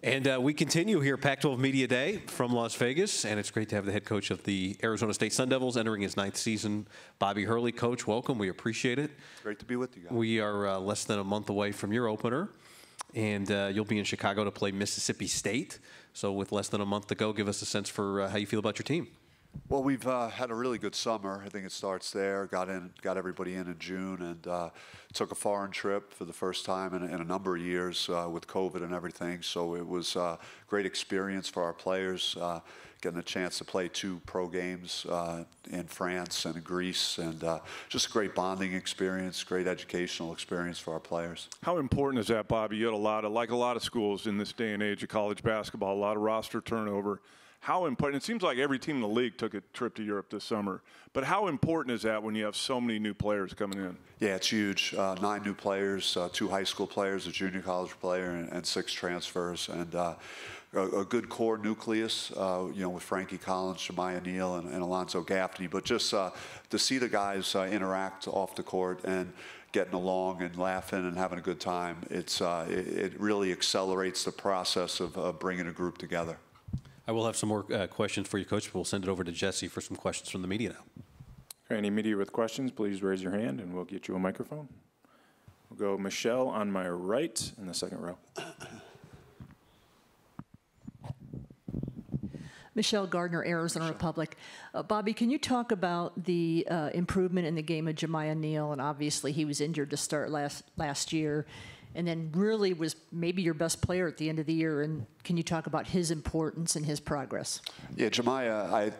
And we continue here, Pac-12 Media Day from Las Vegas, and it's great to have the head coach of the Arizona State Sun Devils entering his 9th season, Bobby Hurley. Coach, welcome. We appreciate it. Great to be with you guys. We are less than a month away from your opener, and you'll be in Chicago to play Mississippi State. So with less than a month to go, give us a sense for how you feel about your team. Well, we've had a really good summer. I think it starts there. Got everybody in June, and took a foreign trip for the first time in a number of years with COVID and everything. So it was a great experience for our players, getting a chance to play 2 pro games in France and in Greece, and just a great bonding experience, great educational experience for our players. How important is that, Bobby? You had like a lot of schools in this day and age of college basketball, a lot of roster turnover. How important? It seems like every team in the league took a trip to Europe this summer. But how important is that when you have so many new players coming in? Yeah, it's huge. 9 new players, 2 high school players, a junior college player, and 6 transfers, and a good core nucleus. With Frankie Collins, Jemiah Neal, and Alonzo Gaffney. But just to see the guys interact off the court and getting along and laughing and having a good time, it really accelerates the process of bringing a group together. I will have some more questions for you, Coach, but we'll send it over to Jesse for some questions from the media now. Any media with questions, please raise your hand and we'll get you a microphone. We'll go Michelle on my right in the second row. Michelle Gardner, Arizona Republic. Bobby, can you talk about the improvement in the game of Jemiah Neal? And obviously he was injured to start last year, and then really was maybe your best player at the end of the year. And can you talk about his importance and his progress? Yeah, Jemiah,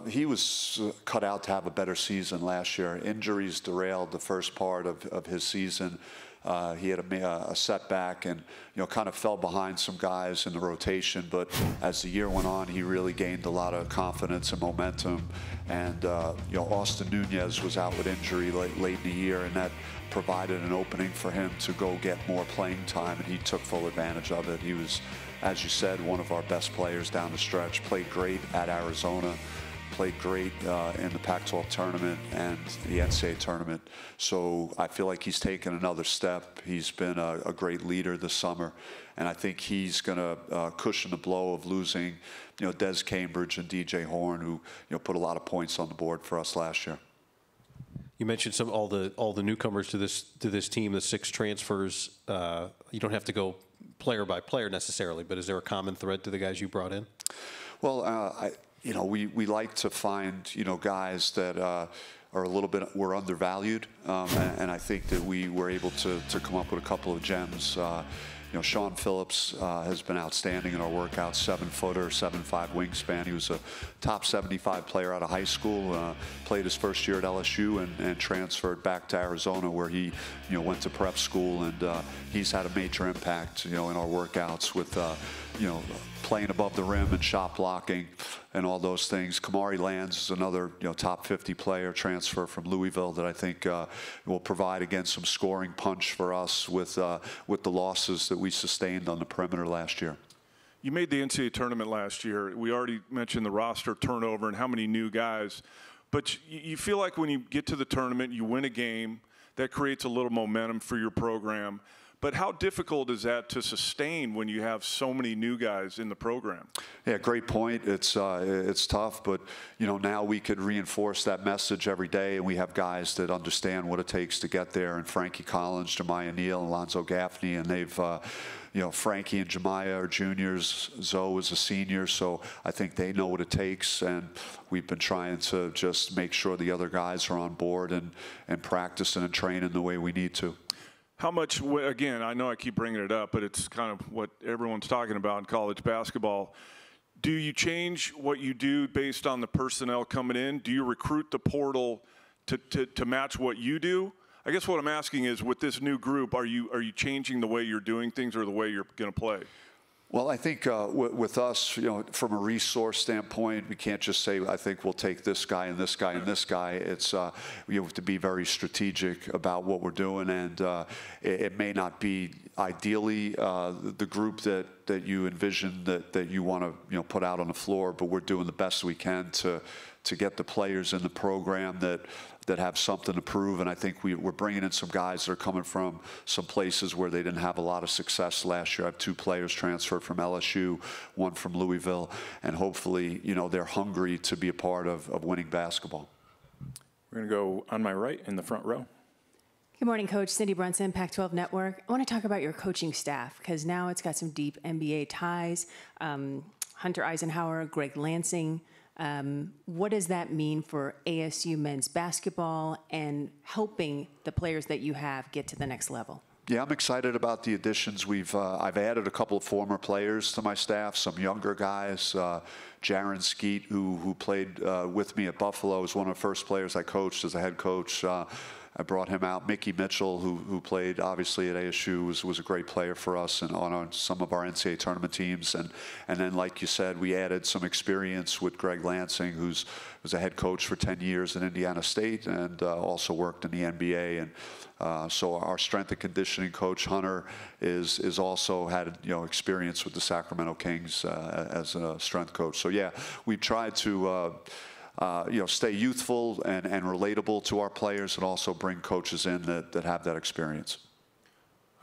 he was cut out to have a better season last year. Injuries derailed the first part of his season. He had a setback and, kind of fell behind some guys in the rotation. But as the year went on, he really gained a lot of confidence and momentum. And, Austin Nunez was out with injury late in the year, and that provided an opening for him to go get more playing time, and he took full advantage of it. He was, as you said, one of our best players down the stretch, played great at Arizona, played great in the Pac-12 tournament and the NCAA tournament. So I feel like he's taken another step. He's been a great leader this summer, and I think he's going to cushion the blow of losing, Des Cambridge and DJ Horn, who put a lot of points on the board for us last year. You mentioned all the newcomers to this team, the 6 transfers. You don't have to go player by player necessarily, but is there a common thread to the guys you brought in? Well, we like to find guys that are a little bit undervalued, and I think that we were able to come up with a couple of gems. Sean Phillips has been outstanding in our workouts, 7-footer, 7'5" wingspan. He was a top 75 player out of high school, played his first year at LSU and transferred back to Arizona, where he went to prep school, and he's had a major impact in our workouts with playing above the rim and shot blocking and all those things. Kamari Lands is another top 50 player transfer from Louisville that I think will provide again some scoring punch for us with the losses that we sustained on the perimeter last year. You made the NCAA tournament last year. We already mentioned the roster turnover and how many new guys, but you feel like when you get to the tournament, you win a game, that creates a little momentum for your program. But how difficult is that to sustain when you have so many new guys in the program? Yeah, great point. It's tough, but now we could reinforce that message every day, and we have guys that understand what it takes to get there. And Frankie Collins, Jemiah Neal, Alonzo Gaffney, and they've Frankie and Jemiah are juniors. Zoe is a senior, so I think they know what it takes, and we've been trying to just make sure the other guys are on board and practicing and training the way we need to. How much, again, I know I keep bringing it up, but it's kind of what everyone's talking about in college basketball. Do you change what you do based on the personnel coming in? Do you recruit the portal to match what you do? I guess what I'm asking is, with this new group, are you changing the way you're doing things or the way you're going to play? Well, I think with us, from a resource standpoint, we can't just say, I think we'll take this guy and this guy and this guy. It's we have to be very strategic about what we're doing, and it may not be ideally the group that you envision that you want to put out on the floor, but we're doing the best we can to to get the players in the program that have something to prove. And I think we're bringing in some guys that are coming from some places where they didn't have a lot of success last year. I have 2 players transferred from LSU, 1 from Louisville, and hopefully, they're hungry to be a part of winning basketball. We're going to go on my right in the front row. Good morning, Coach. Cindy Brunson, Pac-12 Network. I want to talk about your coaching staff because now it's got some deep NBA ties. Hunter Eisenhower, Greg Lansing. What does that mean for ASU men's basketball and helping the players that you have get to the next level? Yeah, I'm excited about the additions. I've added a couple of former players to my staff, some younger guys. Jaron Skeet, who played with me at Buffalo, was one of the first players I coached as a head coach. I brought him out. Mickey Mitchell, who played obviously at ASU, was a great player for us and on some of our NCAA tournament teams. And then, like you said, we added some experience with Greg Lansing, who was a head coach for 10 years at Indiana State and also worked in the NBA. And so our strength and conditioning coach Hunter is also had experience with the Sacramento Kings as a strength coach. So yeah, we've tried to. Stay youthful and relatable to our players and also bring coaches in that have that experience.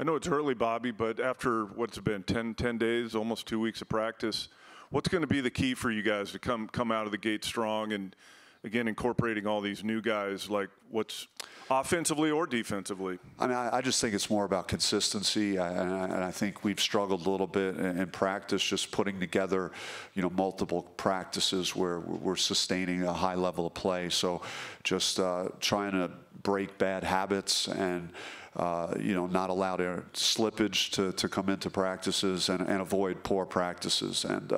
I know it's early, Bobby, but after what's it been, 10 days, almost 2 weeks of practice, what's going to be the key for you guys to come out of the gate strong and, again, incorporating all these new guys, like what's offensively or defensively? I mean, I just think it's more about consistency, and I think we've struggled a little bit in practice, just putting together, multiple practices where we're sustaining a high level of play. So just trying to break bad habits and not allow their slippage to come into practices and avoid poor practices. And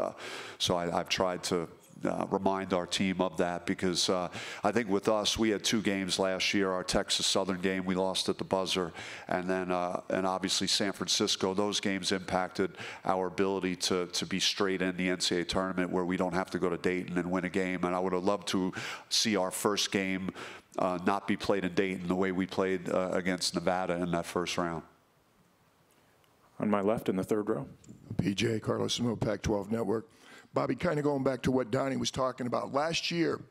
so I've tried to remind our team of that because I think with us, we had 2 games last year. Our Texas Southern game, we lost at the buzzer. And then and obviously San Francisco, those games impacted our ability to be straight in the NCAA tournament where we don't have to go to Dayton and win a game. And I would have loved to see our first game not be played in Dayton the way we played against Nevada in that first round. On my left in the third row. PJ, Carlos Samo, Pac-12 Network. Bobby, kind of going back to what Donnie was talking about. Last year,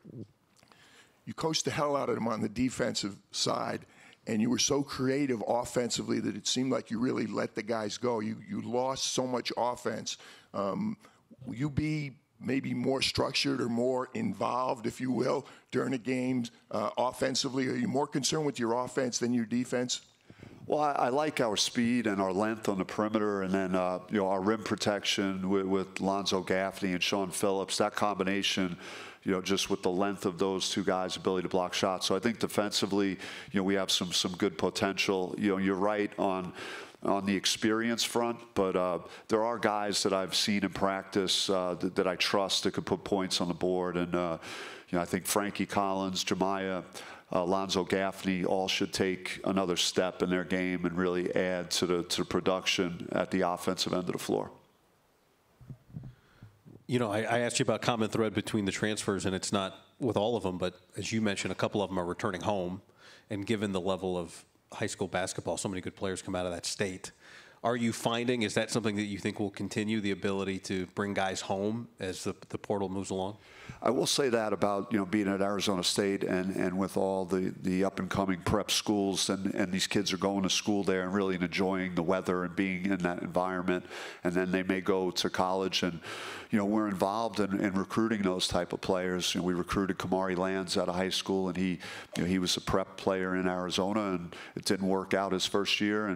you coached the hell out of them on the defensive side, and you were so creative offensively that it seemed like you really let the guys go. You lost so much offense. Will you be maybe more structured or more involved, if you will, during the games offensively? Are you more concerned with your offense than your defense? Well, I like our speed and our length on the perimeter, and then our rim protection with Lonzo Gaffney and Sean Phillips. That combination, just with the length of those 2 guys' ability to block shots. So I think defensively, we have some good potential. You're right on the experience front, but there are guys that I've seen in practice that I trust that could put points on the board, and I think Frankie Collins, Jemiah. Lonzo Gaffney all should take another step in their game and really add to the production at the offensive end of the floor. I asked you about common thread between the transfers, and it's not with all of them, but as you mentioned, a couple of them are returning home. And given the level of high school basketball, so many good players come out of that state. Are you finding, is that something that you think will continue, the ability to bring guys home as the portal moves along? I will say that about being at Arizona State and with all the up and coming prep schools and these kids are going to school there and really enjoying the weather and being in that environment, and then they may go to college and we're involved in recruiting those type of players. We recruited Kamari Lands out of high school, and he was a prep player in Arizona, and it didn't work out his first year,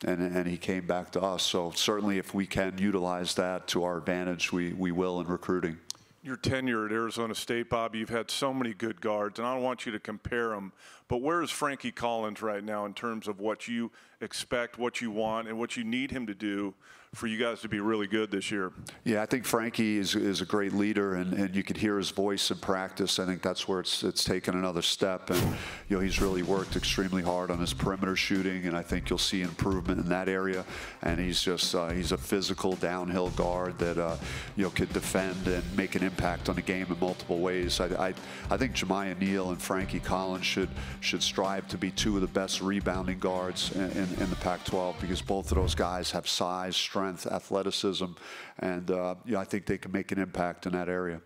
and he came back to us. So certainly if we can utilize that to our advantage, we will in recruiting. Your tenure at Arizona State, Bobby, you've had so many good guards, and I don't want you to compare them, but where is Frankie Collins right now in terms of what you expect, what you want, and what you need him to do for you guys to be really good this year? Yeah, I think Frankie is a great leader, and you could hear his voice in practice. I think that's where it's taken another step, and he's really worked extremely hard on his perimeter shooting, and I think you'll see improvement in that area. And he's just he's a physical downhill guard that could defend and make an impact on the game in multiple ways. I think Jemiah Neal and Frankie Collins should strive to be 2 of the best rebounding guards in the Pac-12, because both of those guys have size, strength, athleticism, and I think they can make an impact in that area.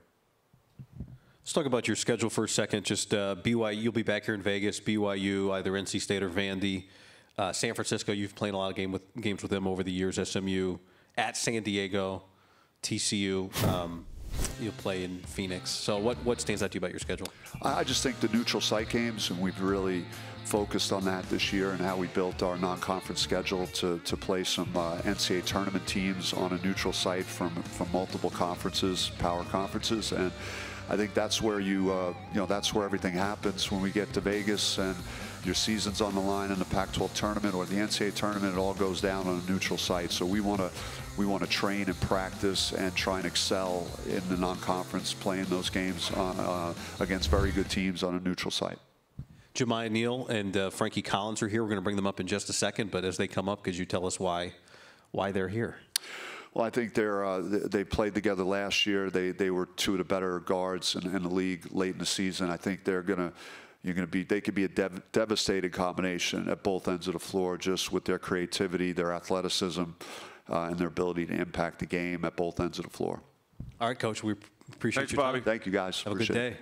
Let's talk about your schedule for a second. Just BYU, you'll be back here in Vegas, BYU, either NC State or Vandy. San Francisco, you've played a lot of games with them over the years, SMU. At San Diego, TCU, you'll play in Phoenix. So what stands out to you about your schedule? I just think the neutral site games, and we've really focused on that this year and how we built our non-conference schedule to play some NCAA tournament teams on a neutral site from multiple conferences, power conferences. And I think that's where that's where everything happens when we get to Vegas and your season's on the line in the Pac-12 tournament or the NCAA tournament. It all goes down on a neutral site. So we want to train and practice and try and excel in the non-conference, playing those games against very good teams on a neutral site. Jemiah Neal and Frankie Collins are here. We're going to bring them up in just a second, but as they come up, could you tell us why they're here? Well, I think they played together last year. They were two of the better guards in the league late in the season. I think they could be a devastating combination at both ends of the floor, just with their creativity, their athleticism, and their ability to impact the game at both ends of the floor. All right, Coach, we appreciate Thanks, your time. Bobby. Thank you, guys. Have a good day.